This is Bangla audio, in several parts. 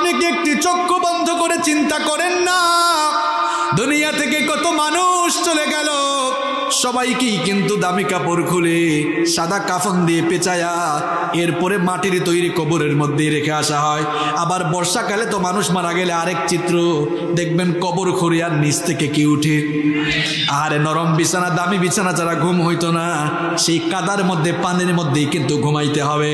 আপনি কি একটি চক্ষু বন্ধ করে চিন্তা করেন না? দুনিয়া থেকে কত মানুষ চলে গেল, সবাইকেই কিন্তু দামি কাপড় খুলে সাদা কাফন দিয়ে পেঁচায়া এরপরে মাটির তৈরি কবরের মধ্যে রেখে আসা হয়। আবার বর্ষাকালে তো মানুষ মারা গেলে আরেক চিত্র দেখবেন, কবর খুঁড়িয়ার নিচ থেকে কি উঠে। আরে নরম বিছানা, দামি বিছানা ছাড়া ঘুম হইতো না, সেই কাদার মধ্যে পানির মধ্যেই কিন্তু ঘুমাইতে হবে।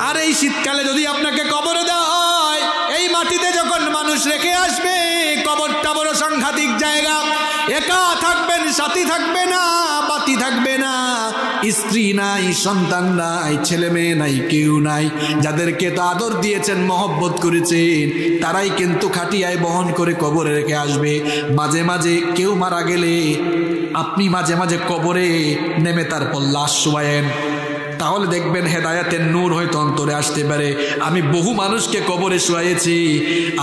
আর এই শীতকালে যদি আপনাকে কবরে দেওয়া হয়, এই মাটিতে যখন মানুষ রেখে আসবে, কবরটা বড় সাংঘাতিক জায়গা। একা থাকবেন, সাথী থাকবে না, বাতি থাকবে না, স্ত্রী নাই, সন্তান নাই, ছেলে মেয়ে নাই, কেউ নাই। যাদেরকে তো আদর দিয়েছেন, মহব্বত করেছেন, তারাই কিন্তু খাটিয়ায় বহন করে কবরে রেখে আসবে। মাঝে মাঝে কেউ মারা গেলে আপনি মাঝে মাঝে কবরে নেমে তারপর লাশ শোয়ায়েন, তাহলে দেখবেন হেদায়েতের নূর হয়তো অন্তরে আসতে পারে। আমি বহু মানুষকে কবরে শুয়াইছি,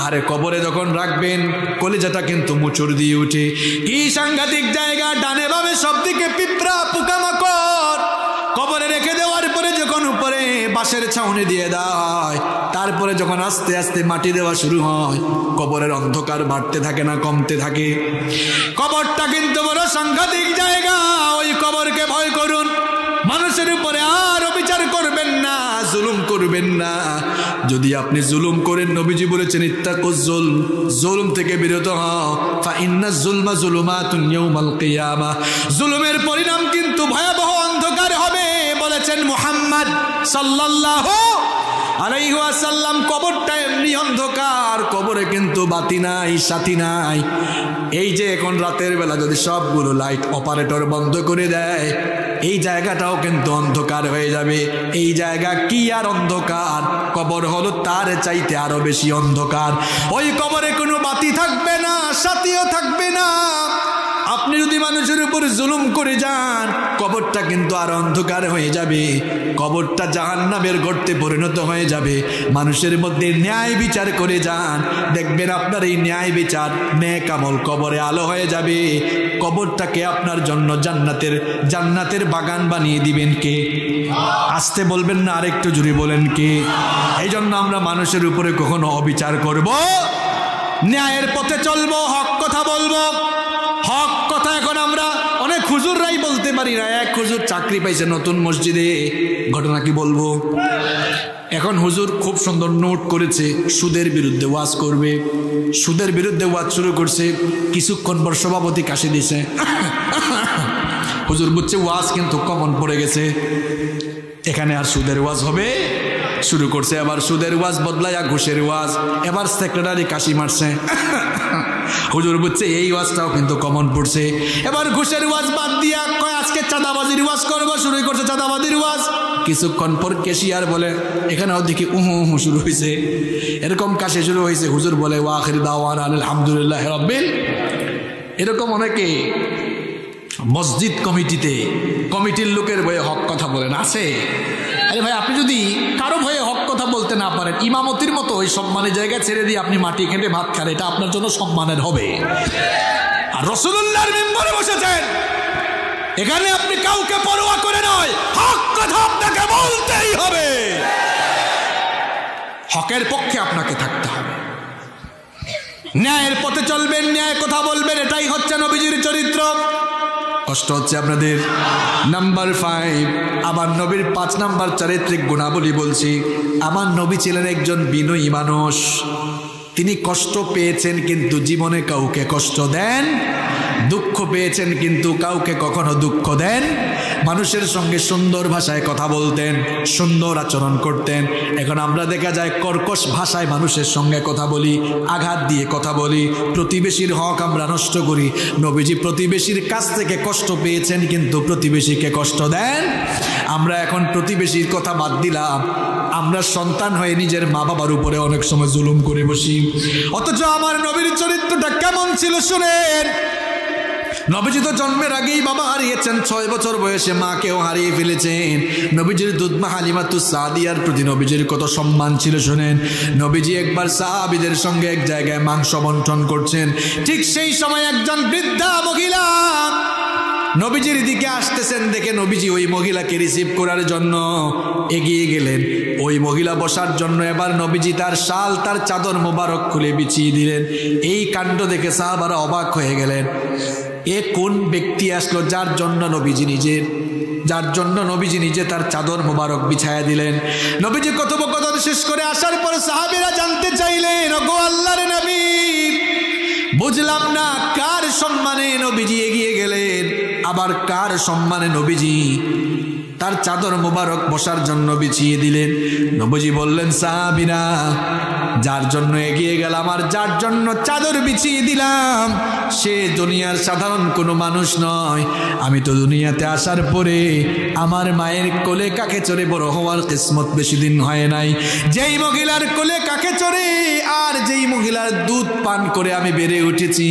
আরে কবরে যখন রাখবেন কলিজাটা কিন্তু মুচুর দিয়ে উঠে। কি সাংঘাতিক জায়গা, ডানে বামে সব দিকে পিঁপড়া পোকামাকড়। কবরে রেখে দেওয়ার পরে যখন উপরে বাঁশের ছাউনি দিয়ে দেওয়া হয়, তারপরে যখন আস্তে আস্তে মাটি দেওয়া শুরু হয়, কবরের অন্ধকার বাড়তে থাকে না কমতে থাকে। কবরটা কিন্তু বড় সাংঘাতিক জায়গা, ওই কবরকে ভয় করুন। মানুষের উপরে আর অবিচার করবেন না, জুলুম করবেন না। যদি আপনি জুলুম করেন, নবীজি বলেছেন ইত্তাকুজ জুলম, জুলুম থেকে বিরত হও, ফা ইন্নাজ জুলমা যুলুমাতুন ইয়াউমাল কিয়ামা। জুলুমের পরিণাম কিন্তু ভয়াবহ অন্ধকার হবে বলেছেন মুহাম্মদ সাল্লাল্লাহু আলাইহি ওয়াসাল্লাম। কবরটা এমনি অন্ধকার, কবরে কিন্তু বাতি নাই, সাথী নাই। এই যে এখন রাতের বেলা যদি সবগুলো লাইট অপারেটর বন্ধ করে দেয়, এই জায়গাটাও কিন্তু অন্ধকার হয়ে যাবে। এই জায়গা কি আর অন্ধকার, কবর হলো তার চাইতে আরো বেশি অন্ধকার। ওই কবরে কোনো বাতি থাকবে না, সাথীও থাকবে না। আপনি যদি মানুষের উপর জুলুম করে যান, কবরটা কিন্তু আর অন্ধকার হয়ে যাবে, কবরটা জাহান্নামের গর্তে পরিণত হয়ে যাবে। মানুষের মধ্যে ন্যায় বিচার করে যান, দেখবেন আপনার এই ন্যায় বিচার, নেক আমল কবরে আলো হয়ে যাবে। কবরটাকে আপনার জন্য জান্নাতের বাগান বানিয়ে দিবেন কে? আসতে বলবেন না, আরেকটু জোরে বলেন কে? এই জন্য আমরা মানুষের উপরে কখনো অবিচার করব, ন্যায়ের পথে চলবো, হক কথা বলবো। হক কথা এখন আমরা অনেক হুজুররাই বলতে পারি না। এক হুজুর চাকরি পাইছে নতুন মসজিদে, ঘটনা কি বলবো। এখন হুজুর খুব সুন্দর নোট করেছে, সুদের বিরুদ্ধে ওয়াজ করবে। সুদের বিরুদ্ধে ওয়াজ শুরু করছে, কিছুক্ষণ পর সভাপতি কাশি দিছে। হুজুর বুঝছে ওয়াজ কিন্তু কমন পড়ে গেছে, এখানে আর সুদের ওয়াজ হবে। শুরু করছে আবার সুদের ওয়াজ বদলাইয়া ঘুষের ওয়াজ। এবার সেক্রেটারি কাশি মারছে। হুজুর বুঝছে এই ওয়াজটাও কিন্তু কমন পড়ছে। এবার ঘুষের ওয়াজ বাদ দিয়া কয় আজকে চাঁদাবাজির ওয়াজ করবো, শুরু করছে চাঁদাবাজির ওয়াজ। কিছুক্ষণ পর কেশিয়ার বলে, এখানেও দেখি উহু উহু শুরু হয়েছে, এরকম কাশি শুরু হয়েছে। হুজুর বলে ওয়া আখির দাওয়ানা আলহামদুলিল্লাহ রাব্বিল। এরকম অনেকে মসজিদ কমিটির লোকের ভয়ে হক কথা বলেন, আছে। আরে ভাই, আপনি যদি কারো ভয়ে হক কথা বলতে না পারেন, ইমামতির মতো ওই সম্মানের জায়গায় ছেড়ে দিয়ে আপনি মাটি খেটে ভাত খান, এটা আপনার জন্য সম্মানের হবে। আর রাসূলুল্লাহর মিম্বরে বসেছেন, এখানে আপনি কাউকে পরোয়া করে নয়, হক কথা আপনাকে বলতেই হবে। হকের পক্ষে আপনাকে থাকতে হবে, ন্যায়ের পথে চলবেন, ন্যায় কথা বলবেন, এটাই হচ্ছে নবীজির চরিত্র। কষ্ট হচ্ছে আপনাদের। নাম্বার 5, আমার নবীর 5 নাম্বার চারিত্রিক গুণাবলী বলছি। আমার নবী ছিলেন একজন বিনয়ী মানুষ। তিনি কষ্ট পেয়েছেন কিন্তু জীবনে কাউকে কষ্ট দেন, দুঃখ পেয়েছেন কিন্তু কাউকে কখনো দুঃখ দেন। মানুষের সঙ্গে সুন্দর ভাষায় কথা বলতেন, সুন্দর আচরণ করতেন। এখন আমরা দেখা যায় কর্কশ ভাষায় মানুষের সঙ্গে কথা বলি, আঘাত দিয়ে কথা বলি, প্রতিবেশীর হক আমরা নষ্ট করি। নবীজি প্রতিবেশীর কাছ থেকে কষ্ট পেয়েছেন কিন্তু প্রতিবেশীকে কষ্ট দেন। আমরা এখন প্রতিবেশীর কথা বাদ দিলাম, আমরা সন্তান হয়ে নিজের মা বাবার উপরে অনেক সময় জুলুম করে বসি। অথচ আমার নবীর চরিত্রটা কেমন ছিল শুনেন। নবীজি তো জন্মের আগেই বাবা হারিয়েছেন, 6 বছর বয়সে মাকেও হারিয়ে ফেলেছেন। নবীজির দুধমা হালিমাতুস সাদিয়ার প্রতি নবীজির কত সম্মান ছিল শুনেন। নবীজি একবার সাহাবীদের সঙ্গে এক জায়গায় মাংস বন্টন করছেন, ঠিক সেই সময় একজন বৃদ্ধা মহিলা নবীজির দিকে আসতেছেন দেখে নবীজি ওই মহিলাকে রিসিভ করার জন্য এগিয়ে গেলেন। ওই মহিলা বসার জন্য এবার নবীজি তার শাল তার চাদর মোবারক খুলে বিছিয়ে দিলেন। এই কাণ্ড দেখে সাহাবারা অবাক হয়ে গেলেন। এ কোন ব্যক্তি আসলো যার জন্য নবীজি নিজে তার চাদর মোবারক বিছায়া দিলেন। নবীজি কথোপকথন শেষ করে আসার পর সাহাবীরা জানতে চাইলেন, ওগো আল্লাহর নবী, বুঝলাম না কার সম্মানে নবীজি এগিয়ে গেলেন, আবার কার সম্মানে নবীজি তার চাদর মোবারক বসার জন্য বিছিয়ে দিলেন। নবীজি বললেন, সাহাবীরা, যার জন্য এগিয়ে গেলাম আর যার জন্য চাদর বিছিয়ে দিলাম সে দুনিয়ার সাধারণ কোনো মানুষ নয়। আমি তো দুনিয়াতে আসার পরে আমার মায়ের কোলে কাকে চড়ে বড় হওয়ার কিসমত বেশি দিন হয় নাই। যেই মহিলার কোলে কাকে চড়ে আর যেই মহিলার দুধ পান করে আমি বেড়ে উঠেছি,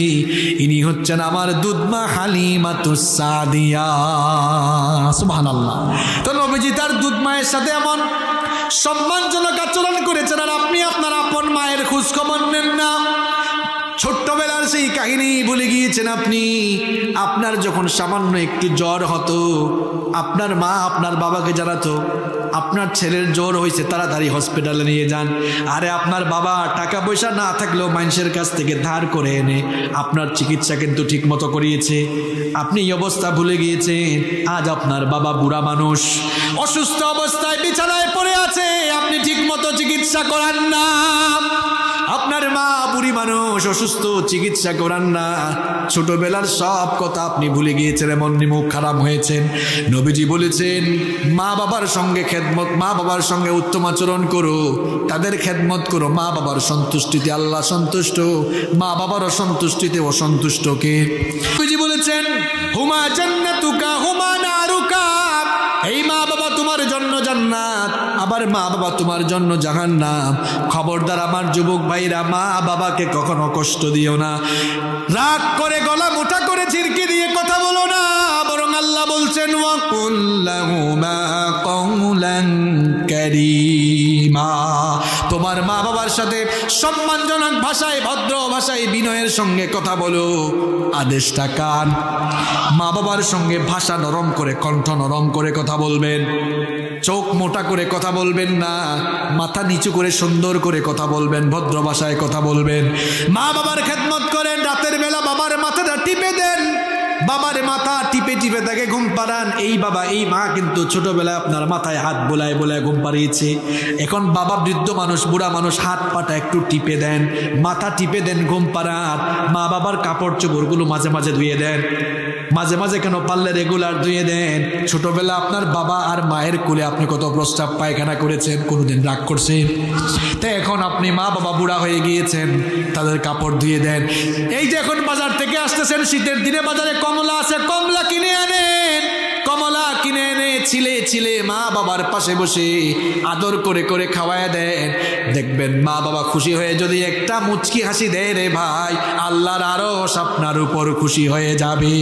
ইনি হচ্ছেন আমার দুধমা হালিমাতুস সাদিয়া। সুবহানাল্লাহ। তো নবীজি তার দুধ মায়ের সাথে এমন সম্মানজনক আচরণ করেছেন, আর আপনি আপনার আপন মায়ের খোঁজ খবর নেন না। ছোট্টবেলার সেই কাহিনী ভুলে গিয়েছেন আপনি। আপনার যখন সামান্য একটু জ্বর হতো, আপনার মা আপনার বাবাকে জানাতো, আপনার ছেলের জ্বর হয়েছে, তাড়াতাড়ি হসপিটালে নিয়ে যান। আরে আপনার বাবা টাকা পয়সা না থাকলেও মানুষের কাছ থেকে ধার করে এনে আপনার চিকিৎসা কিন্তু ঠিক মতো করিয়েছে। আপনি এই অবস্থা ভুলে গিয়েছেন। আজ আপনার বাবা বুড়া মানুষ, অসুস্থ অবস্থায় বিছানায় পড়ে আছে, আপনি ঠিক মতো চিকিৎসা করান না। আপনার মা বুড়ি মানুষ, অসুস্থ, চিকিৎসা করান না। ছোটবেলার সব কথা আপনি ভুলে গিয়েছেন, এমন মুখ খারাপ হয়েছেন। নবীজি বলেছেন, মা বাবার সঙ্গে খেদমত, মা বাবার সঙ্গে উত্তম আচরণ করো, তাদের খেদমত করো। মা বাবার সন্তুষ্টিতে আল্লাহ সন্তুষ্ট, মা বাবার অসন্তুষ্টিতে অসন্তুষ্ট কে? নবীজি বলেছেন, হুমা জান্নাতুকা হুমা নারুকা। এই মা বাবা তোমার জন্য জান্নাত, আবার মা বাবা তোমার জন্য জাহান্নাম। খবরদার আমার যুবক ভাইরা, মা বাবাকে কখনো কষ্ট দিও না। রাগ করে গলা মোটা করে চিরকি দিয়ে কথা বলো না, বরং আল্লাহ বলছেন, ওয়া কুল লাহুমা কওলান কারীমা। তোমার মা বাবার সাথে সম্মানজনক ভাষায়, ভদ্র ভাষায়, বিনয়ের সঙ্গে কথা বলো। আদেশটা কার? মা বাবার সঙ্গে ভাষা নরম করে, কণ্ঠ নরম করে কথা বলবেন। চোখ মোটা করে কথা বলবেন না, মাথা নিচু করে সুন্দর করে কথা বলবেন, ভদ্র ভাষায় কথা বলবেন। মা বাবার খেদমত করেন, রাতের বেলা বাবার মাথাটা টিপে দেন, বাবার মাথা টিপে টিপে তাকে ঘুম পাড়ান। এই বাবা এই মা কিন্তু ছোটবেলায় আপনার মাথায় হাত বোলায় বোলায় ঘুম পাড়িয়েছে। এখন বাবা বৃদ্ধ মানুষ, বুড়া মানুষ, হাত পাটা একটু টিপে দেন, মাথা টিপে দেন, ঘুম পাড়ান। মা বাবার কাপড় চোপড়গুলো মাঝে মাঝে ধুয়ে দেন, মাঝে মাঝে কেন পারলে রেগুলার ধুয়ে দেন। ছোটবেলা আপনার বাবা আর মায়ের কোলে আপনি কত প্রস্রাব পায়খানা করেছেন, কোনোদিন রাগ করছেন? তাই এখন আপনি মা বাবা বুড়া হয়ে গিয়েছেন, তাদের কাপড় ধুয়ে দেন। এই যে এখন বাজার থেকে আসতেছেন, শীতের দিনে বাজারে কমলা আছে, কমলা কিনে আনেন। কমলা কিনে এনে ছিলে ছিলে মা বাবার পাশে বসে আদর করে করে খাওয়ায় দেন। দেখবেন মা বাবা খুশি হয়ে যদি একটা মুচকি হাসি দেয়, রে ভাই, আল্লাহর আরশ আপনার উপর খুশি হয়ে যাবে।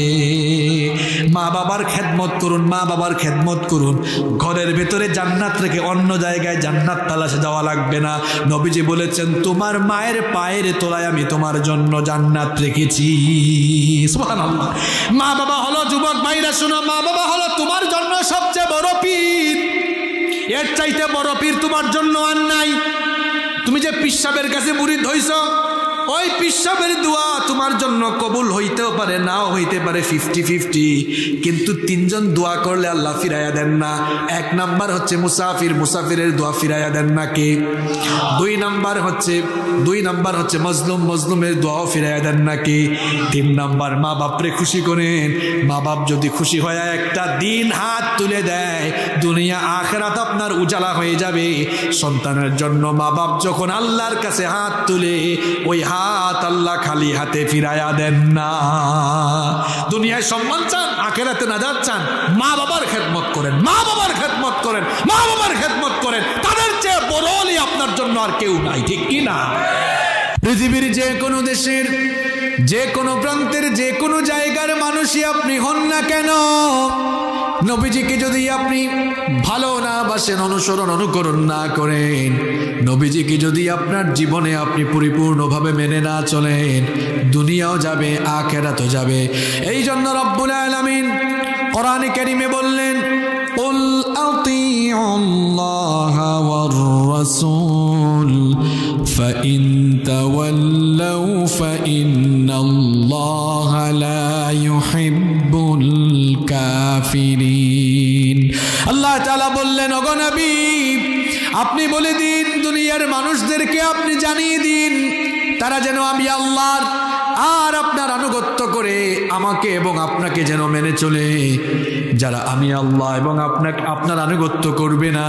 মা বাবার খেদমত করুন, মা বাবার খেদমত করুন। ঘরের ভেতরে জান্নাত রেখে অন্য জায়গায় জান্নাত তালাশে যাওয়া লাগবে না। নবীজি বলেছেন, তোমার মায়ের পায়ের তলায় আমি তোমার জন্য জান্নাত রেখেছি। সুবহানাল্লাহ। মা বাবা হলো, যুবক ভাইরা শুনো, মা বাবা হলো তোমার জন্য সবচেয়ে বড় পীর। এর চাইতে বড় পীর তোমার জন্য আর নাই। তুমি যে পিসাবের কাছে মুরিদ হইছ, ওই পিসাবের দোয়া তোমার জন্য কবুল হইতেও পারে, নাও হইতে পারে, 50-50। কিন্তু তিনজন দোয়া করলে আল্লাহ ফিরাইয়া দেন না। এক নাম্বার হচ্ছে মুসাফির, মুসাফিরের দোয়া ফিরাইয়া দেন না কে? দুই নাম্বার হচ্ছে মজলুম, মজলুমের দোয়াও ফিরাইয়া দেন না কে? তিন নাম্বার মা বাপরে খুশি করেন। মা বাপ যদি খুশি হয়ে একটা দিন হাত তুলে দেয়, দুনিয়া আখিরাত আপনার উজালা হয়ে যাবে। সন্তানের জন্য মা বাপ যখন আল্লাহর কাছে হাত তুলে, ওই হাত আল্লাহ খালি হাতে ফিরাইয়া দেন না। দুনিয়ায় সম্মান চান, আখিরাতে নাজাত চান, মা বাবার খেদমত করেন, মা বাবার খেদমত করেন, মা বাবার খেদমত করেন। তাদের চেয়ে বড় ওলি আপনার জন্য আর কেউ নাই, ঠিক কি না? পৃথিবীর যে কোনো দেশের, যে কোনো প্রান্তের, যে কোনো জায়গার মানুষই আপনি হন না কেন, নবীজিকে যদি আপনি ভালো না বাসেন, অনুসরণ অনুকরণ না করেন, নবীজিকে যদি আপনার জীবনে আপনি পরিপূর্ণভাবে মেনে না চলেন, দুনিয়াও যাবে আখিরাতও যাবে। এই জন্য রব্বুল আলামিন কোরআনে কারীমে বললেন, কুল আতিউল্লাহা ওয়ার রাসূল ফাইন তাওয়াল্লাউ ফাইন্নাল্লাহা লা ইউহিব্বুল কাফিরিন। আল্লাহ তাআলা বললেন, ওগো নবী আপনি বলে দিন, দুনিয়ার মানুষদেরকে আপনি জানিয়ে দিন, তারা যেন আমি আল্লাহর আর আপনার আনুগত্য করে আমাকে এবং আপনাকে যেন মেনে চলে। যারা আমি আল্লাহ এবং আপনার আনুগত্য করবে না,